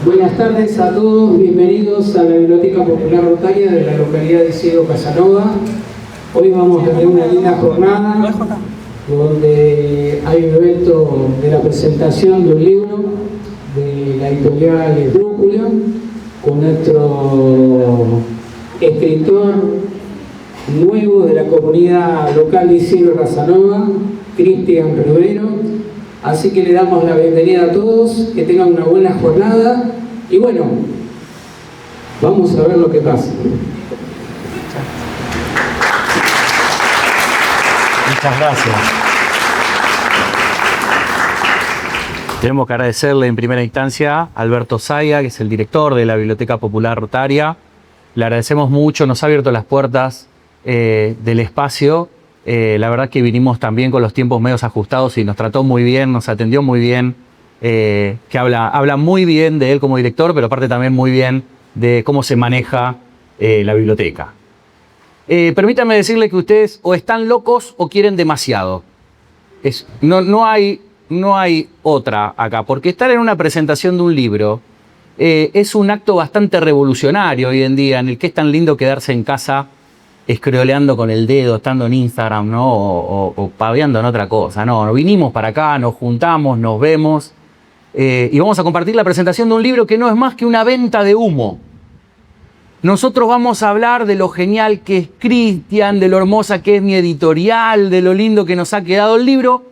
Buenas tardes a todos, bienvenidos a la Biblioteca Popular Rotaria de la localidad de Isidro Casanova. Hoy vamos a tener una linda jornada donde hay un evento de la presentación de un libro de la editorial Brújula con nuestro escritor nuevo de la comunidad local de Isidro Casanova, Cristian Rivero. Así que le damos la bienvenida a todos, que tengan una buena jornada y bueno, vamos a ver lo que pasa. Muchas gracias. Tenemos que agradecerle en primera instancia a Alberto Zaya, que es el director de la Biblioteca Popular Rotaria. Le agradecemos mucho, nos ha abierto las puertas del espacio. La verdad que vinimos también con los tiempos medios ajustados y nos trató muy bien, nos atendió muy bien, que habla muy bien de él como director, pero aparte también muy bien de cómo se maneja la biblioteca. Permítanme decirle que ustedes o están locos o quieren demasiado. No hay otra acá, porque estar en una presentación de un libro es un acto bastante revolucionario hoy en día, en el que es tan lindo quedarse en casa escroleando con el dedo, estando en Instagram, ¿no? O paveando en otra cosa. No, vinimos para acá, nos juntamos, nos vemos y vamos a compartir la presentación de un libro que no es más que una venta de humo. Nosotros vamos a hablar de lo genial que es Cristian, de lo hermosa que es mi editorial, de lo lindo que nos ha quedado el libro,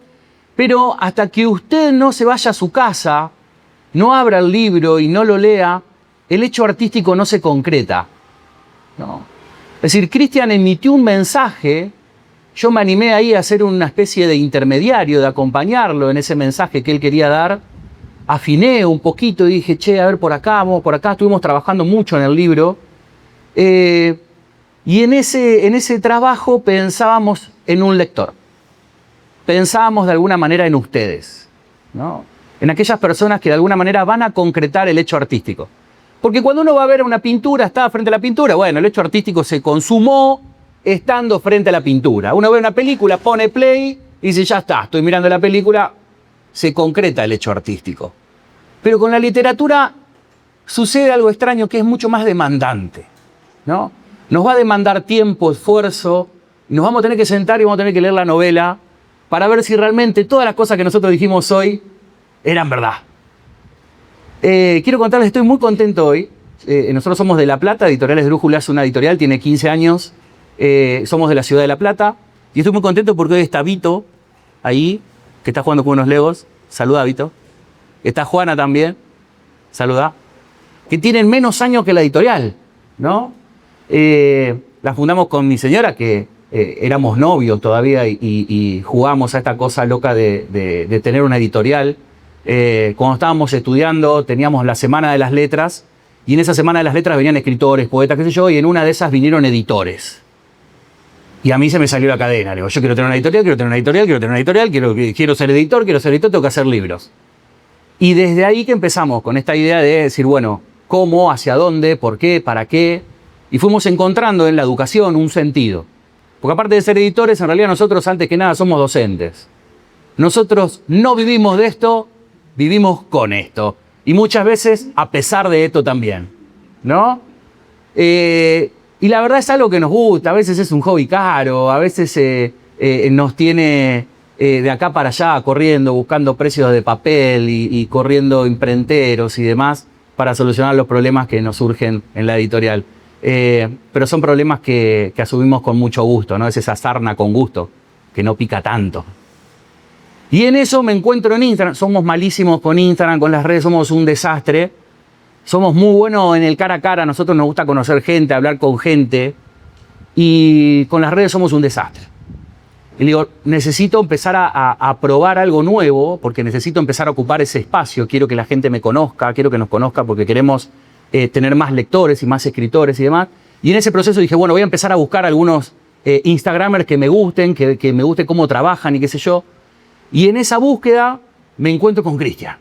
pero hasta que usted no se vaya a su casa, no abra el libro y no lo lea, el hecho artístico no se concreta. No. Es decir, Cristian emitió un mensaje, yo me animé ahí a hacer una especie de intermediario, de acompañarlo en ese mensaje que él quería dar, afiné un poquito y dije, che, a ver, por acá, vamos por acá, estuvimos trabajando mucho en el libro, y en ese trabajo pensábamos en un lector, pensábamos de alguna manera en ustedes, ¿no? En aquellas personas que de alguna manera van a concretar el hecho artístico. Porque cuando uno va a ver una pintura, está frente a la pintura, bueno, el hecho artístico se consumó estando frente a la pintura. Uno ve una película, pone play y dice, ya está, estoy mirando la película, se concreta el hecho artístico. Pero con la literatura sucede algo extraño que es mucho más demandante, ¿no? Nos va a demandar tiempo, esfuerzo, y nos vamos a tener que sentar y vamos a tener que leer la novela para ver si realmente todas las cosas que nosotros dijimos hoy eran verdad. Quiero contarles, estoy muy contento hoy. Nosotros somos de La Plata, Editoriales Brújula es una editorial, tiene 15 años. Somos de la ciudad de La Plata. Y estoy muy contento porque hoy está Vito, ahí, que está jugando con unos Legos. Saluda, Vito. Está Juana también. Saluda. Que tienen menos años que la editorial, ¿no? La fundamos con mi señora, que éramos novios todavía y jugamos a esta cosa loca de tener una editorial. Cuando estábamos estudiando teníamos la Semana de las Letras y en esa Semana de las Letras venían escritores, poetas, qué sé yo, y en una de esas vinieron editores. Y a mí se me salió la cadena. Digo, yo quiero tener una editorial, quiero tener una editorial, quiero tener una editorial, quiero ser editor, tengo que hacer libros. Y desde ahí que empezamos con esta idea de decir, bueno, ¿cómo? ¿Hacia dónde? ¿Por qué? ¿Para qué? Y fuimos encontrando en la educación un sentido. Porque aparte de ser editores, en realidad nosotros antes que nada somos docentes. Nosotros no vivimos de esto, vivimos con esto. Y muchas veces a pesar de esto también, ¿no? Y la verdad es algo que nos gusta. A veces es un hobby caro, a veces nos tiene de acá para allá corriendo, buscando precios de papel y corriendo imprenteros y demás para solucionar los problemas que nos surgen en la editorial. Pero son problemas que asumimos con mucho gusto, ¿no? Es esa sarna con gusto, que no pica tanto. Y en eso me encuentro en Instagram. Somos malísimos con Instagram, con las redes, somos un desastre. Somos muy buenos en el cara a cara. A nosotros nos gusta conocer gente, hablar con gente. Y con las redes somos un desastre. Y digo, necesito empezar a probar algo nuevo, porque necesito empezar a ocupar ese espacio. Quiero que la gente me conozca, quiero que nos conozca porque queremos tener más lectores y más escritores y demás. Y en ese proceso dije, bueno, voy a empezar a buscar algunos Instagramers que me gusten, que me guste cómo trabajan y qué sé yo. Y en esa búsqueda me encuentro con Cristian.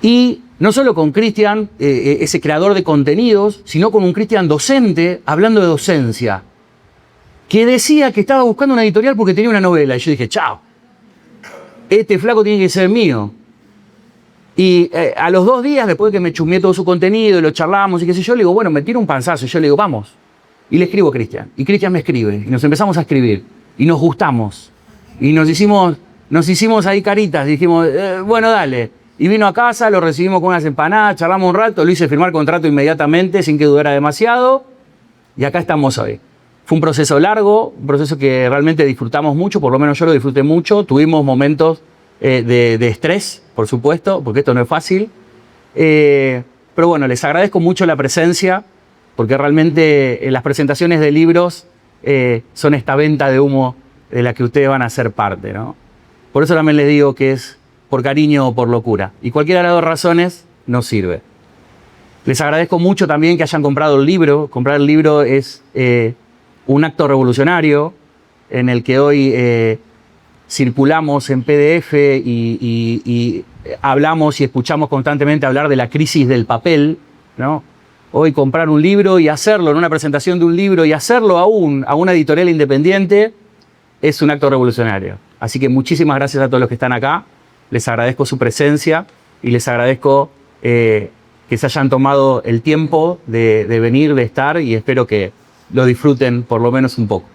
Y no solo con Cristian, ese creador de contenidos, sino con un Cristian docente, hablando de docencia, que decía que estaba buscando una editorial porque tenía una novela. Y yo dije, chao, este flaco tiene que ser mío. Y a los 2 días, después de que me chusmeé todo su contenido y lo charlamos y qué sé yo, le digo, bueno, me tiro un panzazo. Y yo le digo, vamos. Y le escribo a Cristian. Y Cristian me escribe. Y nos empezamos a escribir. Y nos gustamos. Y nos hicimos ahí caritas. Dijimos, bueno, dale. Y vino a casa, lo recibimos con unas empanadas, charlamos un rato, lo hice firmar contrato inmediatamente, sin que durara demasiado. Y acá estamos hoy. Fue un proceso largo, un proceso que realmente disfrutamos mucho, por lo menos yo lo disfruté mucho. Tuvimos momentos de estrés, por supuesto, porque esto no es fácil. Pero bueno, les agradezco mucho la presencia, porque realmente las presentaciones de libros son esta venta de humo de la que ustedes van a ser parte, ¿no? Por eso también les digo que es por cariño o por locura. Y cualquiera de las 2 razones nos sirve. Les agradezco mucho también que hayan comprado el libro. Comprar el libro es un acto revolucionario en el que hoy circulamos en PDF y hablamos y escuchamos constantemente hablar de la crisis del papel, ¿no? Hoy comprar un libro y hacerlo en una presentación de un libro y hacerlo aún a una editorial independiente es un acto revolucionario. Así que muchísimas gracias a todos los que están acá. Les agradezco su presencia y les agradezco que se hayan tomado el tiempo de venir, de estar, y espero que lo disfruten por lo menos un poco.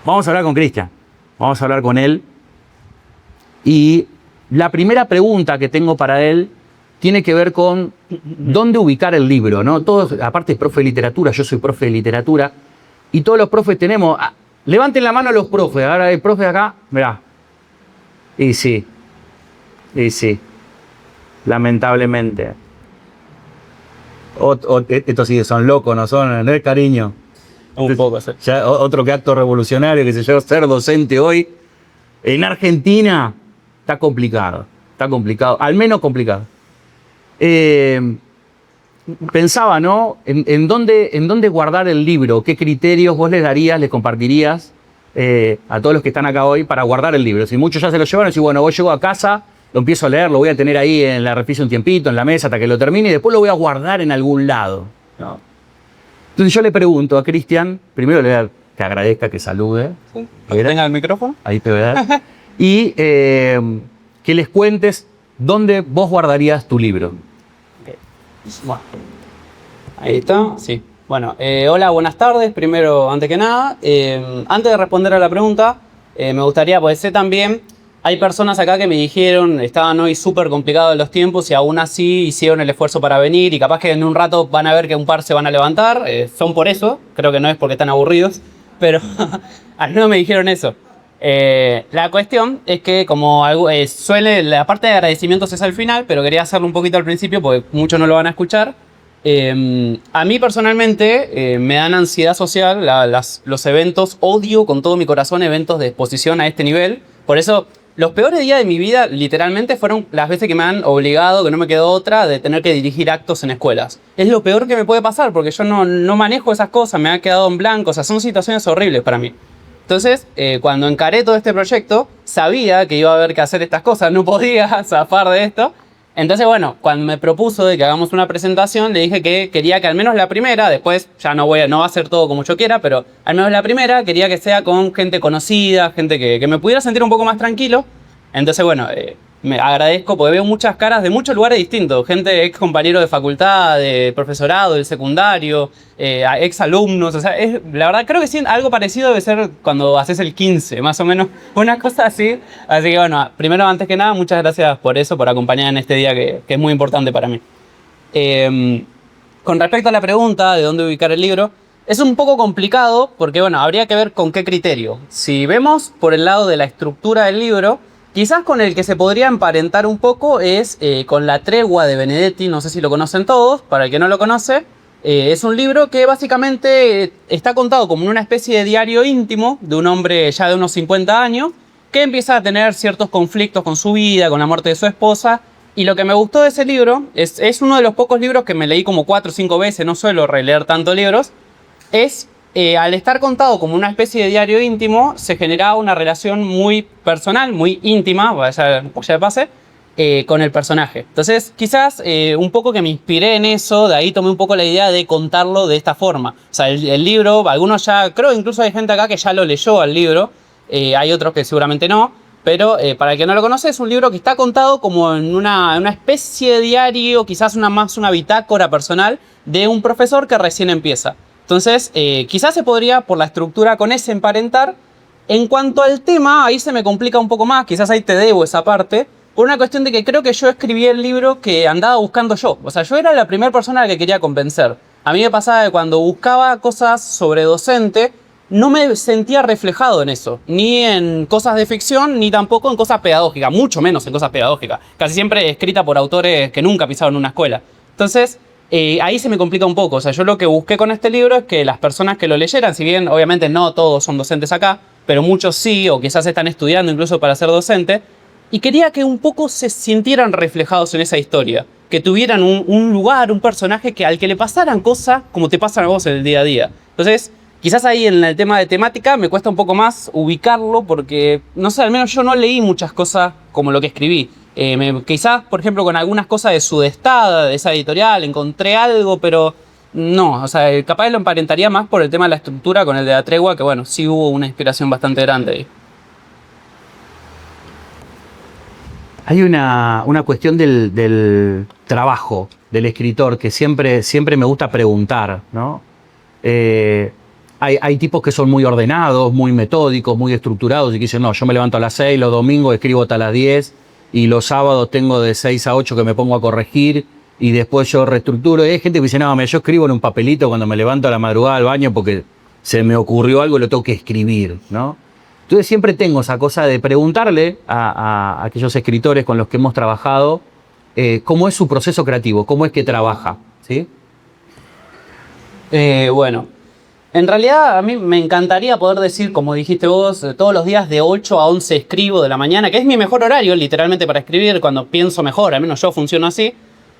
Vamos a hablar con Cristian. Vamos a hablar con él. Y la primera pregunta que tengo para él tiene que ver con dónde ubicar el libro, ¿no? Todos, aparte es profe de literatura, yo soy profe de literatura, y todos los profes tenemos... levanten la mano a los profes. Ahora el profe de acá, mirá. Y sí. Lamentablemente. Estos sí son locos, no es cariño. Un poco, sí. Ya, otro que acto revolucionario, que se llama ser docente hoy. En Argentina está complicado, al menos complicado. Pensaba, ¿no? En dónde guardar el libro, qué criterios vos les darías, les compartirías a todos los que están acá hoy para guardar el libro. Si muchos ya se lo llevaron, si bueno, vos llego a casa, lo empiezo a leer, lo voy a tener ahí en la repisa un tiempito, en la mesa hasta que lo termine y después lo voy a guardar en algún lado, ¿no? Entonces yo le pregunto a Cristian, primero le voy a que agradezca, que salude. Sí. ¿Tenga el micrófono? Ahí te voy a dar. Y que les cuentes dónde vos guardarías tu libro. Okay. Bueno. Ahí está. Sí. Bueno, hola, buenas tardes. Primero, antes que nada, antes de responder a la pregunta, me gustaría, pues sé también, hay personas acá que me dijeron, estaban hoy súper complicados los tiempos y aún así hicieron el esfuerzo para venir y capaz que en un rato van a ver que un par se van a levantar. Son por eso, creo que no es porque están aburridos, pero al menos me dijeron eso. La cuestión es que como suele, la parte de agradecimientos es al final, pero quería hacerlo un poquito al principio porque muchos no lo van a escuchar. A mí personalmente me dan ansiedad social los eventos, odio con todo mi corazón eventos de exposición a este nivel. Por eso los peores días de mi vida literalmente fueron las veces que me han obligado, que no me quedó otra, de tener que dirigir actos en escuelas. Es lo peor que me puede pasar porque yo no manejo esas cosas, me ha quedado en blanco, o sea, son situaciones horribles para mí. Entonces, cuando encaré todo este proyecto, sabía que iba a haber que hacer estas cosas, no podía zafar de esto. Entonces, bueno, cuando me propuso de que hagamos una presentación, le dije que quería que al menos la primera, después ya no va a ser todo como yo quiera, pero al menos la primera quería que sea con gente conocida, gente que me pudiera sentir un poco más tranquilo. Entonces, bueno, me agradezco porque veo muchas caras de muchos lugares distintos. Gente, ex compañero de facultad, de profesorado, del secundario, ex alumnos. O sea, la verdad creo que sí, algo parecido debe ser cuando haces el 15, más o menos. Una cosa así. Así que bueno, primero, antes que nada, muchas gracias por eso, por acompañar en este día que es muy importante para mí. Con respecto a la pregunta de dónde ubicar el libro, es un poco complicado porque, bueno, habría que ver con qué criterio. Si vemos por el lado de la estructura del libro, quizás con el que se podría emparentar un poco es con La tregua de Benedetti, no sé si lo conocen todos, para el que no lo conoce, es un libro que básicamente está contado como una especie de diario íntimo de un hombre ya de unos 50 años que empieza a tener ciertos conflictos con su vida, con la muerte de su esposa, y lo que me gustó de ese libro, es uno de los pocos libros que me leí como 4 o 5 veces, no suelo releer tantos libros, es... al estar contado como una especie de diario íntimo, se generaba una relación muy personal, muy íntima, ya de pase, con el personaje. Entonces, quizás un poco que me inspiré en eso, de ahí tomé un poco la idea de contarlo de esta forma. O sea, el libro, algunos ya, creo incluso hay gente acá que ya lo leyó al libro, hay otros que seguramente no, Pero para el que no lo conoce, es un libro que está contado como en una especie de diario, quizás más una bitácora personal de un profesor que recién empieza. Entonces, quizás se podría, por la estructura con ese, emparentar. En cuanto al tema, ahí se me complica un poco más, quizás ahí te debo esa parte, por una cuestión de que creo que yo escribí el libro que andaba buscando yo. O sea, yo era la primera persona a la que quería convencer. A mí me pasaba que cuando buscaba cosas sobre docente, no me sentía reflejado en eso, ni en cosas de ficción, ni tampoco en cosas pedagógicas, mucho menos en cosas pedagógicas, casi siempre escrita por autores que nunca pisaron una escuela. Entonces, ahí se me complica un poco. O sea, yo lo que busqué con este libro es que las personas que lo leyeran, si bien obviamente no todos son docentes acá, pero muchos sí, o quizás están estudiando incluso para ser docente, y quería que un poco se sintieran reflejados en esa historia, que tuvieran un lugar, un personaje al que le pasaran cosas como te pasan a vos en el día a día. Entonces, quizás ahí en el tema de temática me cuesta un poco más ubicarlo porque, no sé, al menos yo no leí muchas cosas como lo que escribí. Quizás, por ejemplo, con algunas cosas de Sudestada, de esa editorial, encontré algo, pero no. O sea, capaz lo emparentaría más por el tema de la estructura con el de La Tregua, que bueno, sí hubo una inspiración bastante grande ahí. Hay una cuestión del trabajo del escritor que siempre me gusta preguntar, ¿no? Hay tipos que son muy ordenados, muy metódicos, muy estructurados y que dicen, no, yo me levanto a las 6, los domingos escribo hasta las 10 y los sábados tengo de 6 a 8 que me pongo a corregir y después yo reestructuro. Y hay gente que dice, no, yo escribo en un papelito cuando me levanto a la madrugada al baño porque se me ocurrió algo y lo tengo que escribir, ¿no? Entonces siempre tengo esa cosa de preguntarle a aquellos escritores con los que hemos trabajado cómo es su proceso creativo, cómo es que trabaja, ¿sí? Bueno, en realidad a mí me encantaría poder decir, como dijiste vos, todos los días de 8 a 11 escribo de la mañana, que es mi mejor horario literalmente para escribir, cuando pienso mejor, al menos yo funciono así,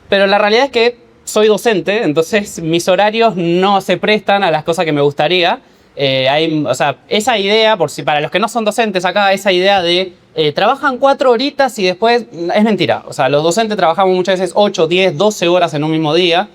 pero la realidad es que soy docente, entonces mis horarios no se prestan a las cosas que me gustaría. O sea, esa idea, para los que no son docentes acá, esa idea de trabajan 4 horitas y después es mentira. O sea, los docentes trabajamos muchas veces 8, 10, 12 horas en un mismo día.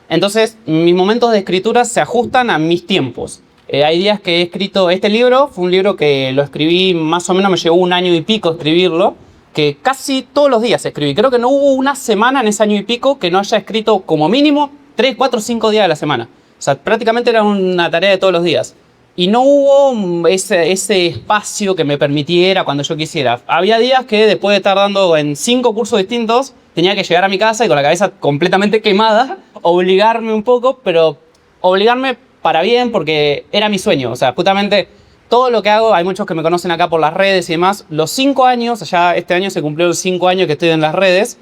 Entonces, mis momentos de escritura se ajustan a mis tiempos. Hay días que he escrito este libro, fue un libro que lo escribí más o menos, me llevó 1 año y pico escribirlo, que casi todos los días escribí. Creo que no hubo una semana en ese año y pico que no haya escrito como mínimo 3, 4, 5 días de la semana. O sea, prácticamente era una tarea de todos los días. Y no hubo ese espacio que me permitiera cuando yo quisiera. Había días que después de estar dando en 5 cursos distintos, tenía que llegar a mi casa y con la cabeza completamente quemada, obligarme un poco, pero obligarme para bien porque era mi sueño. O sea, justamente todo lo que hago, hay muchos que me conocen acá por las redes y demás, los 5 años, ya este año se cumplió los 5 años que estoy en las redes,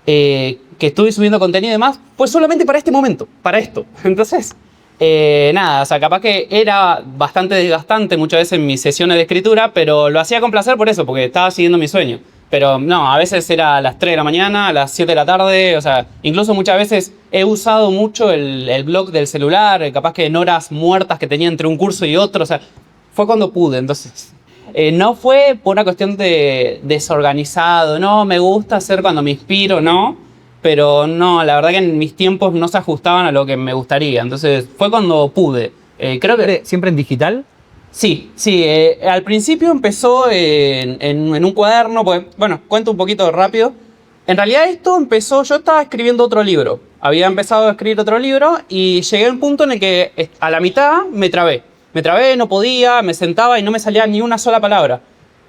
que estuve subiendo contenido y demás, pues solamente para este momento, para esto. Entonces, nada, o sea, capaz que era bastante desgastante muchas veces en mis sesiones de escritura, pero lo hacía con placer por eso, porque estaba siguiendo mi sueño. Pero no, a veces era a las 3 de la mañana, a las 7 de la tarde, o sea, incluso muchas veces he usado mucho el blog del celular, capaz que en horas muertas que tenía entre un curso y otro, o sea, fue cuando pude, entonces. No fue por una cuestión de desorganizado, no, me gusta hacer cuando me inspiro, no. Pero no, la verdad que en mis tiempos no se ajustaban a lo que me gustaría. Entonces fue cuando pude. Creo que ¿Siempre en digital? Sí. Al principio empezó en un cuaderno. Pues, bueno, cuento un poquito rápido. En realidad esto empezó, yo estaba escribiendo otro libro. Había empezado a escribir otro libro y llegué a un punto en el que a la mitad me trabé. Me trabé, no podía, me sentaba y no me salía ni una sola palabra.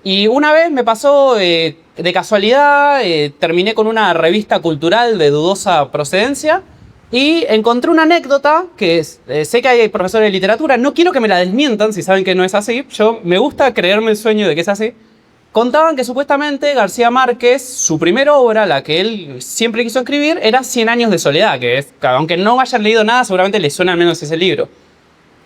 Y una vez me pasó de casualidad, terminé con una revista cultural de dudosa procedencia y encontré una anécdota que sé que hay profesores de literatura, no quiero que me la desmientan si saben que no es así, yo me gusta creerme el sueño de que es así. Contaban que supuestamente García Márquez, su primera obra, la que él siempre quiso escribir, era 100 años de soledad, que es, aunque no hayan leído nada, seguramente les suena al menos ese libro.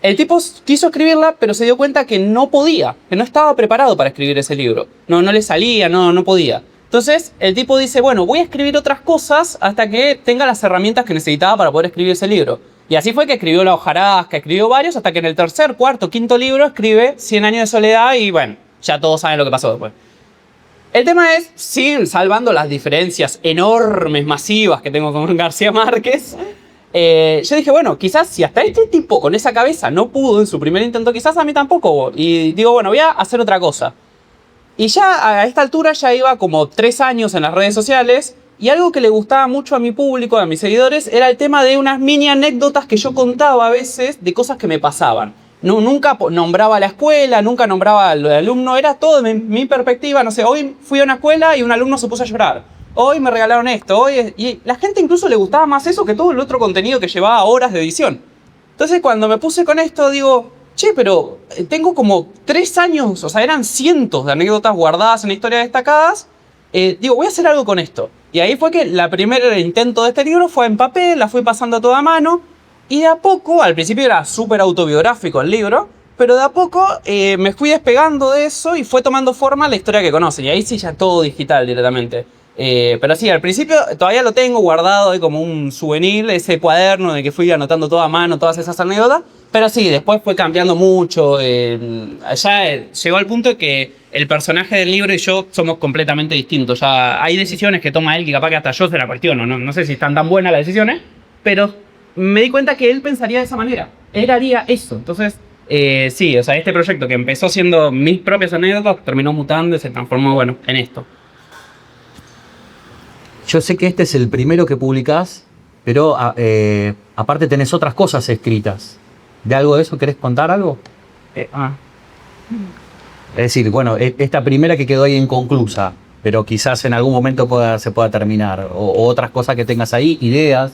El tipo quiso escribirla, pero se dio cuenta que no podía, que no estaba preparado para escribir ese libro. No le salía, no podía. Entonces, el tipo dice, bueno, voy a escribir otras cosas hasta que tenga las herramientas que necesitaba para poder escribir ese libro. Y así fue que escribió La hojarasca, escribió varios, hasta que en el tercer, cuarto, quinto libro escribe 100 años de soledad y bueno, ya todos saben lo que pasó después. El tema es, sí, salvando las diferencias enormes, masivas que tengo con García Márquez, yo dije, bueno, quizás si hasta este tipo con esa cabeza no pudo en su primer intento, quizás a mí tampoco. Y digo, bueno, voy a hacer otra cosa. Y ya a esta altura ya iba como 3 años en las redes sociales y algo que le gustaba mucho a mi público, a mis seguidores, era el tema de unas mini anécdotas que yo contaba a veces de cosas que me pasaban. No, nunca nombraba la escuela, nunca nombraba al alumno, era todo de mi perspectiva. No sé, hoy fui a una escuela y un alumno se puso a llorar. Hoy me regalaron esto, y la gente incluso le gustaba más eso que todo el otro contenido que llevaba horas de edición. Entonces cuando me puse con esto digo, che, pero tengo como 3 años, o sea, eran cientos de anécdotas guardadas en historias destacadas. Digo, voy a hacer algo con esto. Y ahí fue que el primer intento de este libro fue en papel, la fui pasando a toda mano. Y de a poco, al principio era súper autobiográfico el libro, pero de a poco me fui despegando de eso y fue tomando forma la historia que conocen. Y ahí sí ya todo digital directamente. Pero sí, al principio todavía lo tengo guardado ahí como un souvenir, ese cuaderno de que fui anotando toda a mano todas esas anécdotas. Pero sí, después fue cambiando mucho. Ya llegó al punto de que el personaje del libro y yo somos completamente distintos. Ya hay decisiones que toma él que capaz que hasta yo se la cuestiono. No sé si están tan buenas las decisiones, pero me di cuenta que él pensaría de esa manera. Él haría eso. Entonces, sí, o sea, este proyecto que empezó siendo mis propias anécdotas terminó mutando y se transformó, bueno, en esto. Yo sé que este es el primero que publicás, pero aparte tenés otras cosas escritas. ¿De algo de eso querés contar algo? Es decir, bueno, esta primera que quedó ahí inconclusa, pero quizás en algún momento se pueda terminar. O otras cosas que tengas ahí, ideas.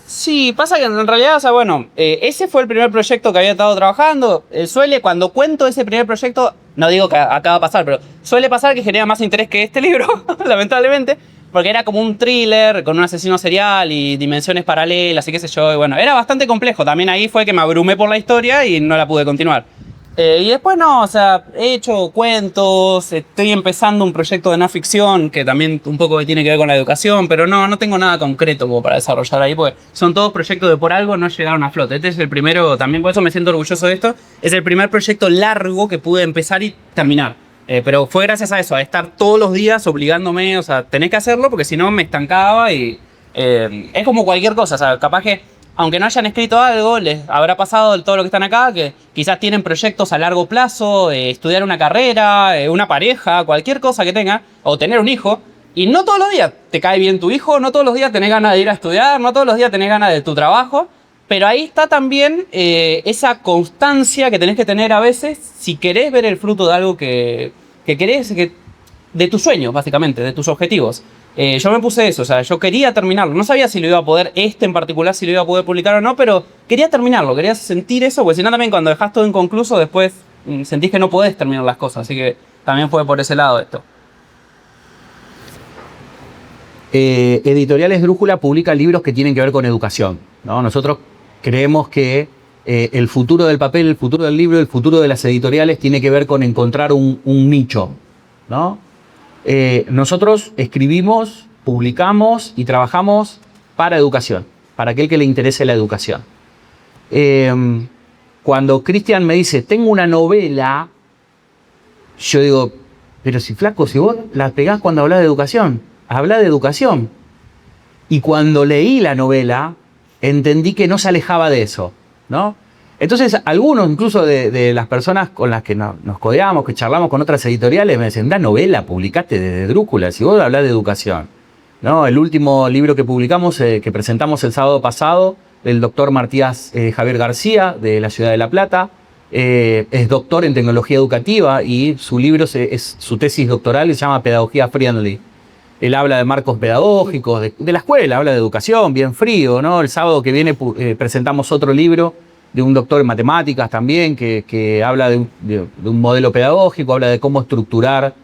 Sí, pasa que en realidad, o sea, bueno, ese fue el primer proyecto que había estado trabajando. Cuando cuento ese primer proyecto, no digo que acaba de pasar, pero suele pasar que genera más interés que este libro, lamentablemente. Porque era como un thriller con un asesino serial y dimensiones paralelas y qué sé yo. Y bueno, era bastante complejo. También ahí fue que me abrumé por la historia y no la pude continuar. Y después no, o sea, he hecho cuentos, estoy empezando un proyecto de no ficción que también un poco tiene que ver con la educación, pero no tengo nada concreto como para desarrollar ahí, porque son todos proyectos de por algo no llegaron a flote. Este es el primero, también por eso me siento orgulloso de esto, es el primer proyecto largo que pude empezar y terminar. Pero fue gracias a eso, a estar todos los días obligándome, o sea, tenés que hacerlo porque si no me estancaba y es como cualquier cosa, o sea, capaz que aunque no hayan escrito algo, les habrá pasado de todo lo que están acá, que quizás tienen proyectos a largo plazo, estudiar una carrera, una pareja, cualquier cosa que tengan, o tener un hijo, y no todos los días te cae bien tu hijo, no todos los días tenés ganas de ir a estudiar, no todos los días tenés ganas de tu trabajo, pero ahí está también esa constancia que tenés que tener a veces si querés ver el fruto de algo que querés, de tus sueños, básicamente, de tus objetivos. Yo me puse eso, o sea, yo quería terminarlo. No sabía si lo iba a poder, en particular, si lo iba a poder publicar o no, pero quería terminarlo, quería sentir eso, porque si no también cuando dejás todo inconcluso, después sentís que no podés terminar las cosas, así que también fue por ese lado esto. Editoriales Drújula publica libros que tienen que ver con educación, ¿no? Nosotros creemos que el futuro del papel, el futuro del libro, el futuro de las editoriales tiene que ver con encontrar un nicho, ¿no? Nosotros escribimos, publicamos y trabajamos para educación, para aquel que le interese la educación. Cuando Cristian me dice, tengo una novela, yo digo, pero si flaco, si vos la pegás cuando hablas de educación, habla de educación. Y cuando leí la novela, entendí que no se alejaba de eso, ¿no? Entonces, algunos incluso de las personas con las que nos codeamos, que charlamos con otras editoriales, me dicen, una novela publicaste desde Drújula, si vos hablás de educación, ¿no? El último libro que publicamos, que presentamos el sábado pasado, del doctor Matías Javier García, de la ciudad de La Plata, es doctor en tecnología educativa y su libro, su tesis doctoral se llama Pedagogía Friendly. Él habla de marcos pedagógicos, de la escuela, habla de educación, bien frío, ¿no? El sábado que viene presentamos otro libro de un doctor en matemáticas también, que habla de un modelo pedagógico, habla de cómo estructurar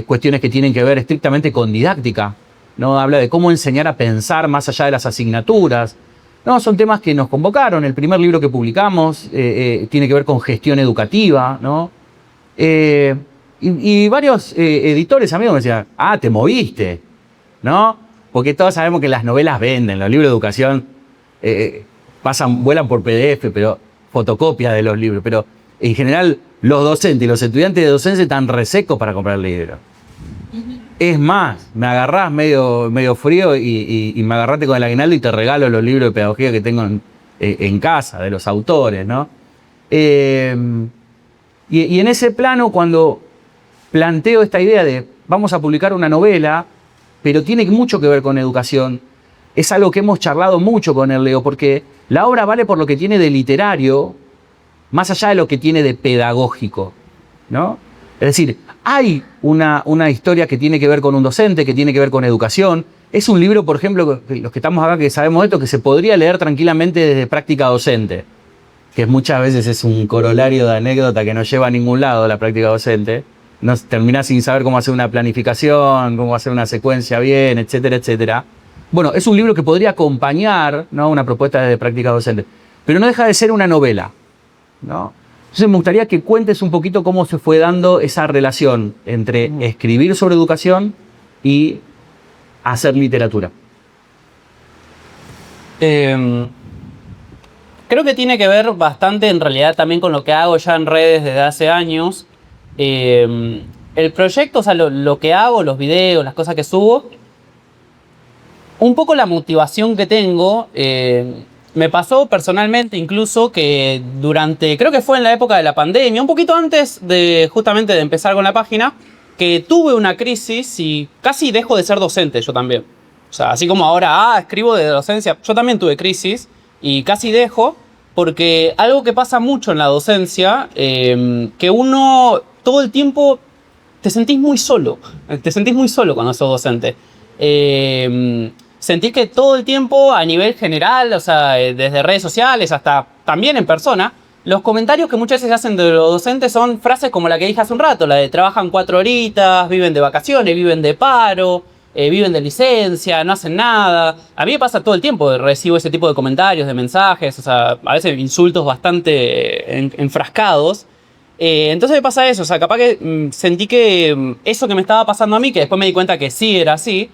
cuestiones que tienen que ver estrictamente con didáctica, ¿no? Habla de cómo enseñar a pensar más allá de las asignaturas. No, son temas que nos convocaron. El primer libro que publicamos tiene que ver con gestión educativa, ¿no? Y varios editores amigos me decían, te moviste, ¿no? Porque todos sabemos que las novelas venden, los libros de educación vuelan por PDF, pero fotocopias de los libros, pero en general los docentes y los estudiantes de docencia están resecos para comprar libros. Es más, me agarrás medio frío y me agarraste con el aguinaldo y te regalo los libros de pedagogía que tengo en casa, de los autores, ¿no? Y en ese plano, cuando planteo esta idea de vamos a publicar una novela, pero tiene mucho que ver con educación. Es algo que hemos charlado mucho con el Leo, porque la obra vale por lo que tiene de literario, más allá de lo que tiene de pedagógico, ¿no? Es decir, hay una historia que tiene que ver con un docente, que tiene que ver con educación. Es un libro, por ejemplo, los que estamos acá que sabemos esto, que se podría leer tranquilamente desde práctica docente, que muchas veces es un corolario de anécdota que no lleva a ningún lado la práctica docente. No terminás sin saber cómo hacer una planificación, cómo hacer una secuencia bien, etcétera, etcétera. Bueno, es un libro que podría acompañar, ¿no?, una propuesta de práctica docente, pero no deja de ser una novela, ¿no? Entonces me gustaría que cuentes un poquito cómo se fue dando esa relación entre escribir sobre educación y hacer literatura. Creo que tiene que ver bastante en realidad también con lo que hago ya en redes desde hace años. El proyecto, o sea, lo que hago, los videos, las cosas que subo, un poco la motivación que tengo, me pasó personalmente incluso que durante, creo que fue en la época de la pandemia, un poquito antes de justamente de empezar con la página, que tuve una crisis y casi dejo de ser docente yo también. O sea, así como ahora, escribo de docencia, yo también tuve crisis y casi dejo, porque algo que pasa mucho en la docencia, que uno todo el tiempo te sentís muy solo cuando sos docente. Sentís que todo el tiempo a nivel general, o sea, desde redes sociales hasta también en persona, los comentarios que muchas veces hacen de los docentes son frases como la que dije hace un rato, la de trabajan 4 horitas, viven de vacaciones, viven de paro, viven de licencia, no hacen nada. A mí me pasa todo el tiempo, recibo ese tipo de comentarios, de mensajes, o sea, a veces insultos bastante enfrascados. Entonces me pasa eso, o sea, capaz que sentí que eso que me estaba pasando a mí, que después me di cuenta que sí era así,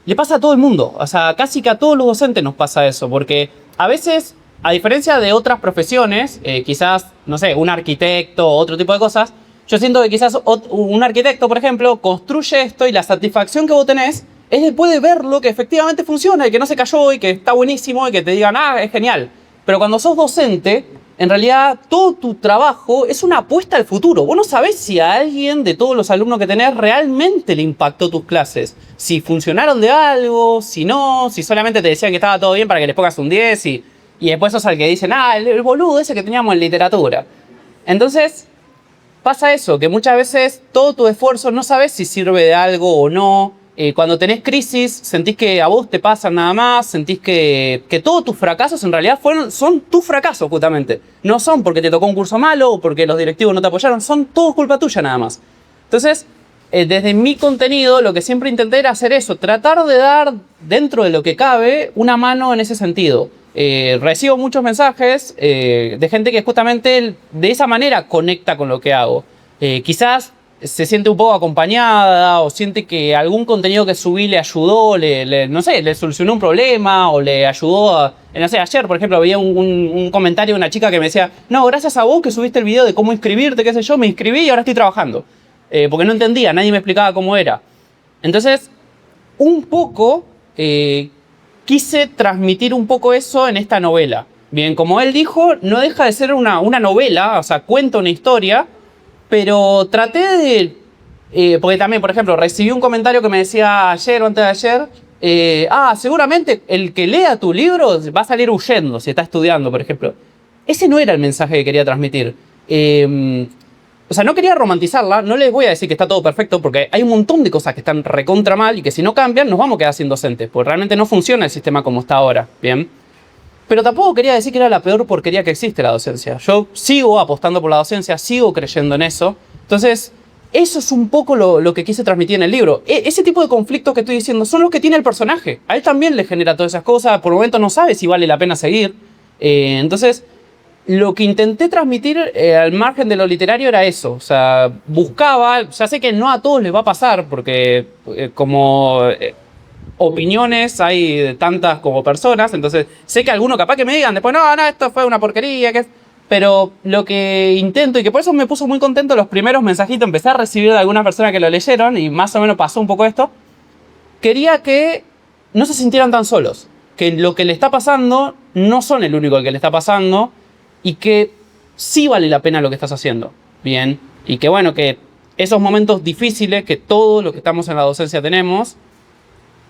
le pasa a todo el mundo. O sea, casi que a todos los docentes nos pasa eso, porque a veces, a diferencia de otras profesiones, quizás, no sé, un arquitecto o otro tipo de cosas, yo siento que quizás un arquitecto, por ejemplo, construye esto y la satisfacción que vos tenés es después de verlo que efectivamente funciona y que no se cayó y que está buenísimo y que te digan, es genial. Pero cuando sos docente, en realidad todo tu trabajo es una apuesta al futuro. Vos no sabés si a alguien de todos los alumnos que tenés realmente le impactó tus clases. Si funcionaron de algo, si no, si solamente te decían que estaba todo bien para que les pongas un 10 y después sos al que dicen, el boludo ese que teníamos en literatura. Entonces, pasa eso, que muchas veces todo tu esfuerzo no sabes si sirve de algo o no. Cuando tenés crisis, sentís que a vos te pasan nada más, sentís que todos tus fracasos en realidad son tus fracasos justamente. No son porque te tocó un curso malo o porque los directivos no te apoyaron, son todos culpa tuya nada más. Entonces, desde mi contenido, lo que siempre intenté era hacer eso, tratar de dar, dentro de lo que cabe, una mano en ese sentido. Recibo muchos mensajes de gente que justamente de esa manera conecta con lo que hago. Quizás se siente un poco acompañada o siente que algún contenido que subí le ayudó, no sé, le solucionó un problema o le ayudó no sé, ayer, por ejemplo, había un comentario de una chica que me decía, no, gracias a vos que subiste el video de cómo inscribirte, qué sé yo, me inscribí y ahora estoy trabajando. Porque no entendía, nadie me explicaba cómo era. Entonces, un poco quise transmitir un poco eso en esta novela. Bien, como él dijo, no deja de ser una novela, o sea, cuenta una historia, pero traté de... porque también, por ejemplo, recibí un comentario que me decía ayer o antes de ayer, seguramente el que lea tu libro va a salir huyendo si está estudiando, por ejemplo. Ese no era el mensaje que quería transmitir. O sea, no quería romantizarla, no les voy a decir que está todo perfecto, porque hay un montón de cosas que están recontra mal y que si no cambian nos vamos a quedar sin docentes, porque realmente no funciona el sistema como está ahora, ¿bien? Pero tampoco quería decir que era la peor porquería que existe la docencia. Yo sigo apostando por la docencia, sigo creyendo en eso. Entonces, eso es un poco lo que quise transmitir en el libro. Ese tipo de conflictos que estoy diciendo son los que tiene el personaje. A él también le genera todas esas cosas, por el momento no sabe si vale la pena seguir. Entonces, lo que intenté transmitir al margen de lo literario era eso. O sea, buscaba, ya sé que no a todos les va a pasar, porque opiniones hay de tantas como personas, entonces sé que algunos capaz que me digan después, no, esto fue una porquería, pero lo que intento, y que por eso me puso muy contento los primeros mensajitos, empecé a recibir de algunas personas que lo leyeron y más o menos pasó un poco esto, quería que no se sintieran tan solos, que lo que le está pasando no son el único al que le está pasando y que sí vale la pena lo que estás haciendo, bien, y que bueno, que esos momentos difíciles que todos los que estamos en la docencia tenemos,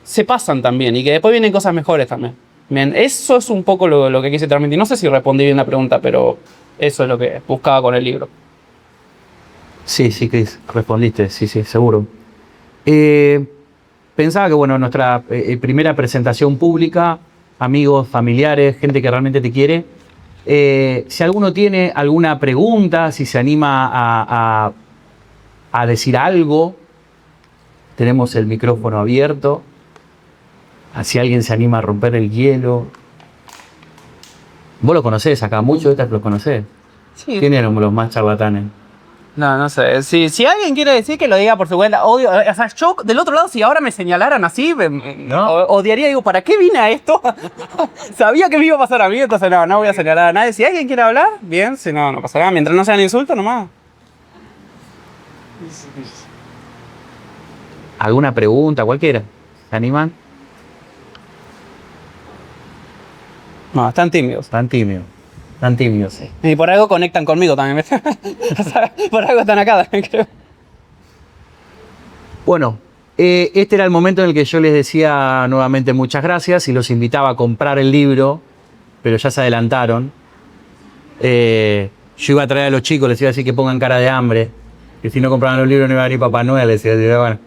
se pasan también y que después vienen cosas mejores también. Bien, eso es un poco lo que quise transmitir. No sé si respondí bien la pregunta, pero eso es lo que buscaba con el libro. Sí, Cris, respondiste, sí, seguro. Pensaba que, bueno, nuestra primera presentación pública, amigos, familiares, gente que realmente te quiere, si alguno tiene alguna pregunta, si se anima a decir algo, tenemos el micrófono abierto. Si alguien se anima a romper el hielo. Vos lo conocés acá, muchos de estos los conocés. Sí. ¿Quién eran los más charlatanes? No sé. Si alguien quiere decir, que lo diga por su cuenta. Odio, o sea, yo del otro lado, si ahora me señalaran así, ¿No? odiaría, digo, ¿para qué vine a esto? Sabía que me iba a pasar a mí, entonces no voy a señalar a nadie. Si alguien quiere hablar, bien, si no pasa nada. Mientras no sean insultos, nomás. ¿Alguna pregunta, cualquiera? ¿Se animan? No, están tímidos. Tan tímidos, sí. Y por algo conectan conmigo también. O sea, por algo están acá también, creo. Bueno, este era el momento en el que yo les decía nuevamente muchas gracias y los invitaba a comprar el libro, pero ya se adelantaron. Yo iba a traer a los chicos, les iba a decir que pongan cara de hambre, que si no compraban los libros no iba a venir Papá Noel, les iba a decir, bueno,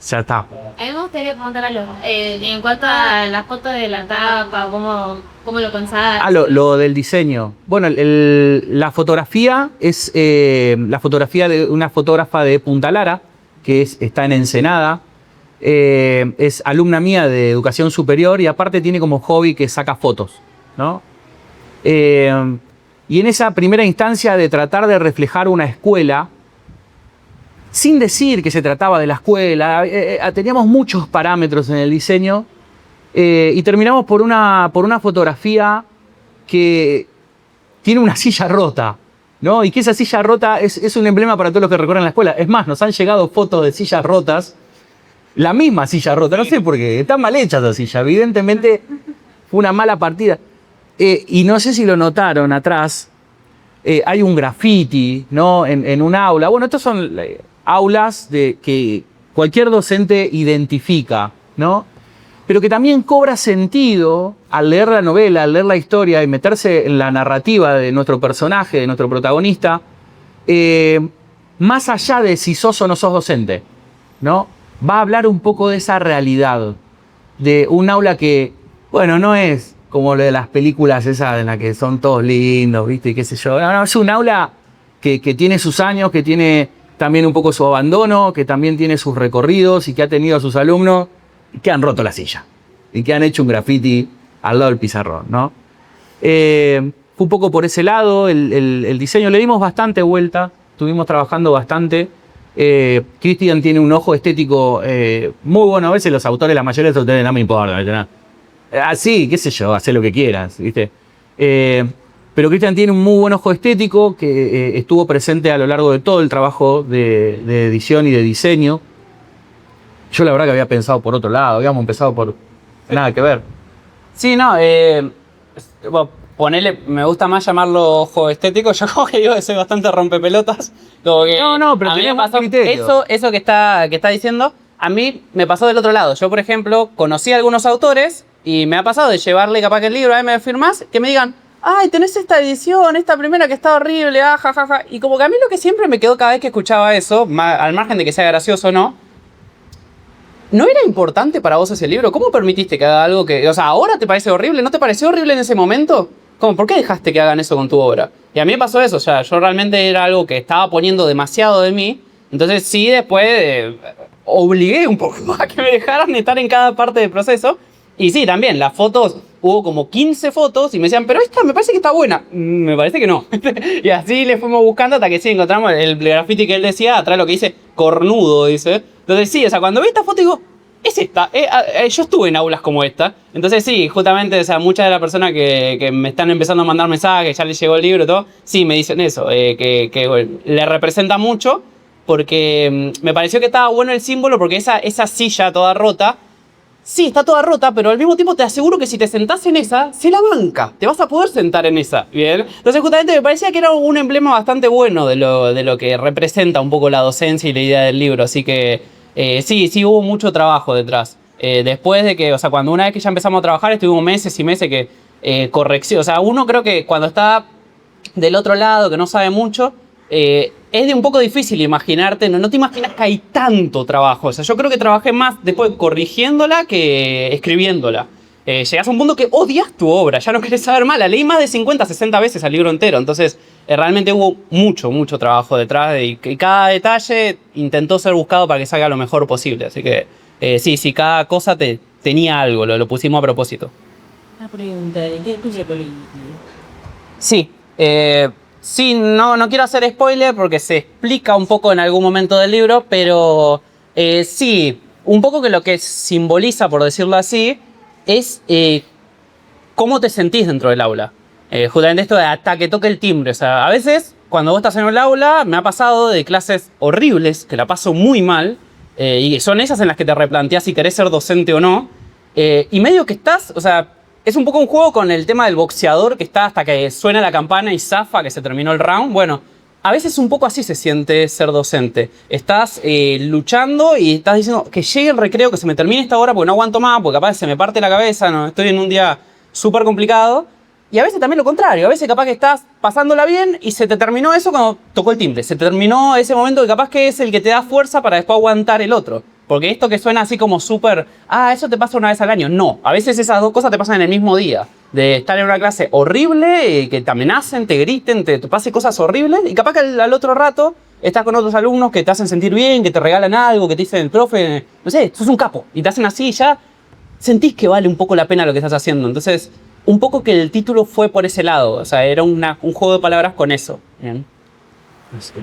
ya está. A mí me gustaría preguntar algo. En cuanto a las fotos de la tapa, ¿cómo lo pensás? Lo del diseño. Bueno, la fotografía es la fotografía de una fotógrafa de Punta Lara, que está en Ensenada. Es alumna mía de educación superior y aparte tiene como hobby que saca fotos, ¿no? Y en esa primera instancia de tratar de reflejar una escuela, sin decir que se trataba de la escuela, teníamos muchos parámetros en el diseño y terminamos por una fotografía que tiene una silla rota, ¿no? Y que esa silla rota es un emblema para todos los que recorren la escuela. Es más, nos han llegado fotos de sillas rotas, la misma silla rota, no sé por qué, está mal hecha esa silla, evidentemente fue una mala partida. Y no sé si lo notaron atrás, hay un graffiti, ¿no? En un aula. Bueno, estos son aulas que cualquier docente identifica, ¿no? Pero que también cobra sentido al leer la novela, al leer la historia y meterse en la narrativa de nuestro personaje, de nuestro protagonista, más allá de si sos o no sos docente, ¿no? Va a hablar un poco de esa realidad, de un aula que, bueno, no es como lo de las películas esas en las que son todos lindos, ¿viste? Y qué sé yo. No, es un aula que tiene sus años, que tiene también un poco su abandono, que también tiene sus recorridos y que ha tenido a sus alumnos que han roto la silla y que han hecho un graffiti al lado del pizarrón, ¿no? Fue un poco por ese lado el diseño. Le dimos bastante vuelta, estuvimos trabajando bastante. Cristian tiene un ojo estético muy bueno. A veces los autores, la mayoría de los autores, no me importa, ¿verdad? Así, qué sé yo, haz lo que quieras, ¿viste? Pero Cristian tiene un muy buen ojo estético que estuvo presente a lo largo de todo el trabajo de edición y de diseño. Yo la verdad que había pensado por otro lado, habíamos empezado por nada que ver. Sí, no, ponele, me gusta más llamarlo ojo estético. Yo como que digo que soy bastante rompepelotas. Como que No, pero a mí tenés me más pasó criterio. eso que está diciendo, a mí me pasó del otro lado. Yo, por ejemplo, conocí a algunos autores y me ha pasado de llevarle capaz que el libro, me firmás, que me digan, ay, tenés esta edición, esta primera que está horrible, jajaja. Y como que a mí lo que siempre me quedó cada vez que escuchaba eso, al margen de que sea gracioso o no, ¿no era importante para vos ese libro? ¿Cómo permitiste que haga algo que... O sea, ¿ahora te parece horrible? ¿No te pareció horrible en ese momento? ¿Cómo? ¿Por qué dejaste que hagan eso con tu obra? Y a mí me pasó eso, o sea, yo realmente era algo que estaba poniendo demasiado de mí. Entonces sí, después obligué un poco a que me dejaran estar en cada parte del proceso. Y sí, también, las fotos, hubo como 15 fotos y me decían, pero esta me parece que está buena. Me parece que no. Y así le fuimos buscando hasta que sí encontramos el graffiti que él decía, atrás lo que dice, cornudo, dice. Entonces sí, o sea, cuando vi esta foto digo, es esta. Yo estuve en aulas como esta. Entonces sí, justamente, o sea, muchas de las personas que me están empezando a mandar mensajes, ya les llegó el libro y todo, sí, me dicen eso, que bueno, le representa mucho porque me pareció que estaba bueno el símbolo porque esa silla toda rota sí, está toda rota, pero al mismo tiempo te aseguro que si te sentás en esa, se la banca. Te vas a poder sentar en esa, ¿bien? Entonces justamente me parecía que era un emblema bastante bueno de lo que representa un poco la docencia y la idea del libro. Así que sí hubo mucho trabajo detrás. Después de que, o sea, una vez que ya empezamos a trabajar, estuvimos meses y meses que corrección. O sea, uno creo que cuando está del otro lado, que no sabe mucho, es de un poco difícil imaginarte, no te imaginas que hay tanto trabajo. O sea, yo creo que trabajé más después corrigiéndola que escribiéndola. Llegás a un punto que odias tu obra, ya no querés saber más. La leí más de 50, 60 veces al libro entero. Entonces, realmente hubo mucho trabajo detrás y cada detalle intentó ser buscado para que salga lo mejor posible. Así que, sí, cada cosa tenía algo, lo pusimos a propósito. Una pregunta, ¿de qué estudia política? Sí, sí, no quiero hacer spoiler porque se explica un poco en algún momento del libro, pero sí, un poco que lo que simboliza, por decirlo así, es cómo te sentís dentro del aula. Justamente esto de hasta que toque el timbre. O sea, a veces, cuando vos estás en el aula, me ha pasado de clases horribles, que la paso muy mal, y son esas en las que te replanteás si querés ser docente o no, y medio que estás, o sea, es un poco un juego con el tema del boxeador que está hasta que suena la campana y zafa que se terminó el round. Bueno, a veces un poco así se siente ser docente. Estás luchando y estás diciendo que llegue el recreo, que se me termine esta hora porque no aguanto más, porque capaz se me parte la cabeza, no, estoy en un día súper complicado. Y a veces también lo contrario, a veces capaz que estás pasándola bien y se te terminó eso cuando tocó el timbre. Se terminó ese momento que capaz que es el que te da fuerza para después aguantar el otro. Porque esto que suena así como súper, eso te pasa una vez al año. No, a veces esas dos cosas te pasan en el mismo día. De estar en una clase horrible, que te amenacen, te griten, te pase cosas horribles. Y capaz que al otro rato estás con otros alumnos que te hacen sentir bien, que te regalan algo, que te dicen, profe, no sé, sos un capo. Y te hacen así y ya sentís que vale un poco la pena lo que estás haciendo. Entonces, un poco que el título fue por ese lado. O sea, era un juego de palabras con eso. Bien. Así.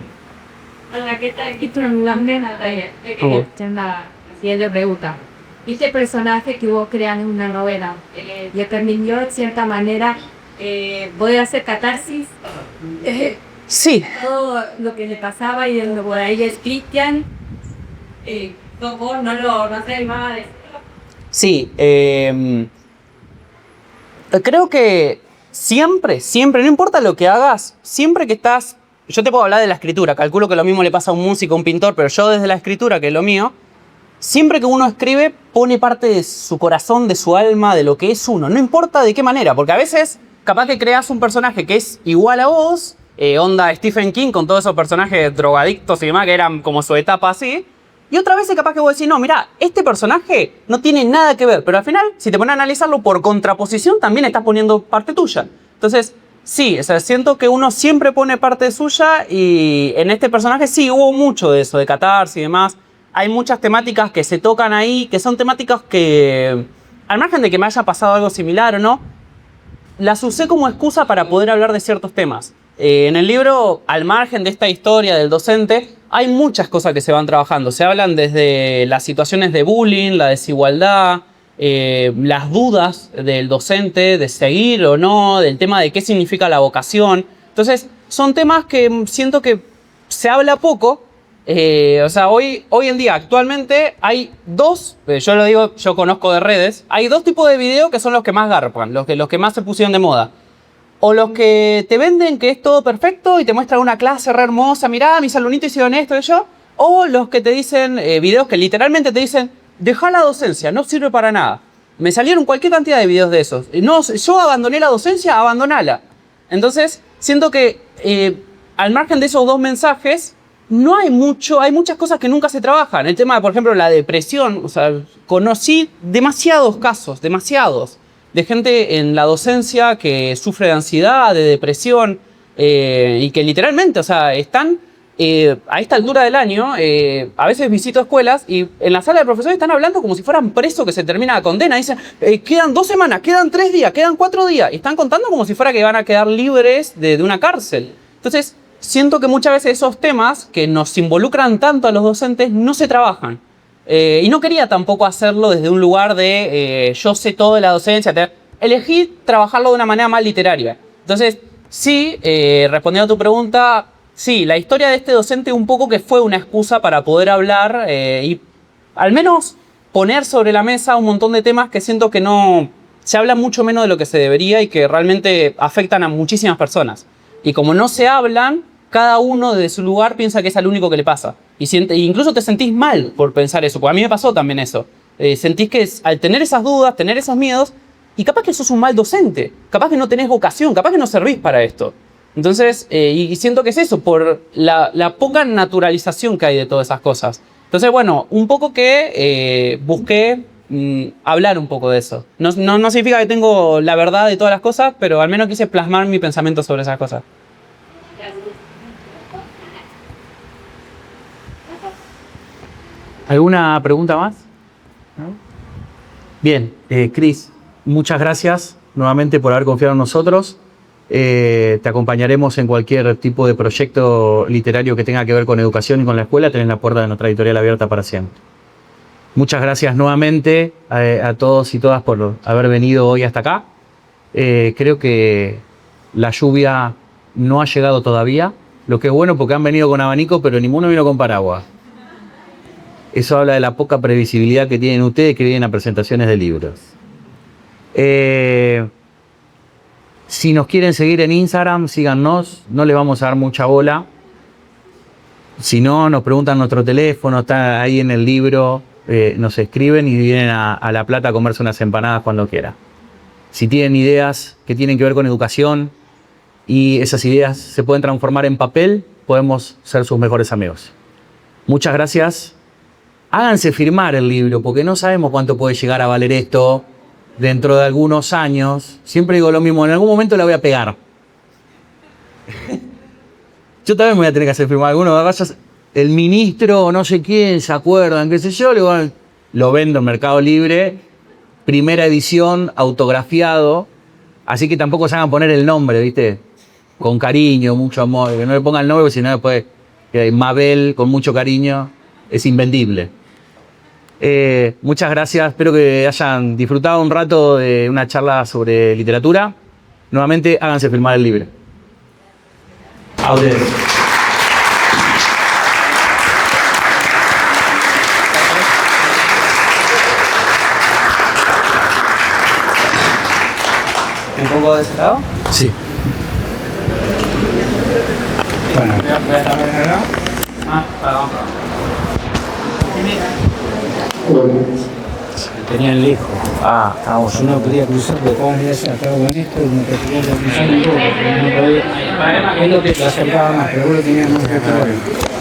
Hola, ¿qué tal? Aquí tu nombre, Natalia. Te quería hacer la siguiente pregunta. Este personaje que vos creas en una novela, ¿le permitió de cierta manera poder hacer catarsis? Sí. Todo lo que le pasaba y por ahí es Cristian, vos no te animabas a decirlo. Sí, creo que siempre, no importa lo que hagas, siempre que estás... Yo te puedo hablar de la escritura, calculo que lo mismo le pasa a un músico, a un pintor, pero yo desde la escritura, que es lo mío, siempre que uno escribe, pone parte de su corazón, de su alma, de lo que es uno. No importa de qué manera, porque a veces capaz que creas un personaje que es igual a vos, onda Stephen King con todos esos personajes drogadictos y demás, que eran como su etapa así, y otra vez es capaz que vos decís, no, mirá, este personaje no tiene nada que ver, pero al final, si te pones a analizarlo por contraposición, también estás poniendo parte tuya. Entonces, sí, o sea, siento que uno siempre pone parte suya y en este personaje sí hubo mucho de eso, de catarsis y demás. Hay muchas temáticas que se tocan ahí, que son temáticas que, al margen de que me haya pasado algo similar o no, las usé como excusa para poder hablar de ciertos temas. En el libro, al margen de esta historia del docente, hay muchas cosas que se van trabajando. Se hablan desde las situaciones de bullying, la desigualdad, las dudas del docente de seguir o no, del tema de qué significa la vocación. Entonces, son temas que siento que se habla poco. O sea, hoy en día, actualmente, hay dos, yo lo digo, yo conozco de redes, hay dos tipos de videos que son los que más garpan, los que más se pusieron de moda. O los que te venden que es todo perfecto y te muestran una clase re hermosa, mirá, mis alumnitos hicieron esto y yo. O los que te dicen, videos que literalmente te dicen, dejá la docencia, no sirve para nada. Me salieron cualquier cantidad de videos de esos. No, yo abandoné la docencia, abandonala. Entonces, siento que al margen de esos dos mensajes, no hay mucho, hay muchas cosas que nunca se trabajan. El tema de, por ejemplo, la depresión. O sea, conocí demasiados casos, demasiados, de gente en la docencia que sufre de ansiedad, de depresión, y que literalmente, o sea, están a esta altura del año, a veces visito escuelas y en la sala de profesores están hablando como si fueran presos que se termina la condena. Dicen, quedan 2 semanas, quedan 3 días, quedan 4 días. Y están contando como si fuera que van a quedar libres de una cárcel. Entonces, siento que muchas veces esos temas que nos involucran tanto a los docentes no se trabajan. Y no quería tampoco hacerlo desde un lugar de yo sé todo de la docencia. Elegí trabajarlo de una manera más literaria. Entonces, sí, respondiendo a tu pregunta, sí, la historia de este docente un poco que fue una excusa para poder hablar y al menos poner sobre la mesa un montón de temas que siento que no se habla mucho menos de lo que se debería y que realmente afectan a muchísimas personas. Y como no se hablan, cada uno desde su lugar piensa que es al único que le pasa. Y incluso te sentís mal por pensar eso, porque a mí me pasó también eso. Sentís que al tener esas dudas, tener esos miedos, y capaz que sos un mal docente, capaz que no tenés vocación, capaz que no servís para esto. Entonces, y siento que es eso, por la poca naturalización que hay de todas esas cosas. Entonces, bueno, un poco que busqué hablar un poco de eso. No significa que tengo la verdad de todas las cosas, pero al menos quise plasmar mi pensamiento sobre esas cosas. ¿Alguna pregunta más? ¿No? Bien, Cris, muchas gracias nuevamente por haber confiado en nosotros. Te acompañaremos en cualquier tipo de proyecto literario que tenga que ver con educación y con la escuela. Tenés la puerta de nuestra editorial abierta para siempre. Muchas gracias nuevamente a todos y todas por haber venido hoy hasta acá. Creo que la lluvia no ha llegado todavía, lo que es bueno porque han venido con abanico, pero ninguno vino con paraguas. Eso habla de la poca previsibilidad que tienen ustedes que vienen a presentaciones de libros. Si nos quieren seguir en Instagram, síganos, no les vamos a dar mucha bola. Si no, nos preguntan nuestro teléfono, está ahí en el libro, nos escriben y vienen a La Plata a comerse unas empanadas cuando quieran. Si tienen ideas que tienen que ver con educación y esas ideas se pueden transformar en papel, podemos ser sus mejores amigos. Muchas gracias. Háganse firmar el libro, porque no sabemos cuánto puede llegar a valer esto dentro de algunos años. Siempre digo lo mismo, en algún momento la voy a pegar. Yo también me voy a tener que hacer firmar alguno. El ministro o no sé quién, ¿se acuerdan? ¿Qué sé yo? Lo vendo en Mercado Libre, primera edición, autografiado. Así que tampoco se hagan poner el nombre, ¿viste? Con cariño, mucho amor. Que no le pongan el nombre, porque si no después Mabel, con mucho cariño, es invendible. Muchas gracias, espero que hayan disfrutado un rato de una charla sobre literatura. Nuevamente, háganse firmar el libro. A ustedes. ¿Un poco de ese lado? Sí. Bueno. Tenía el hijo. Yo no podía cruzar porque todos los días acabo con esto y no te podía cruzar un poco. No podía. Es lo que te acercaba más, pero vos lo tenías más que todo.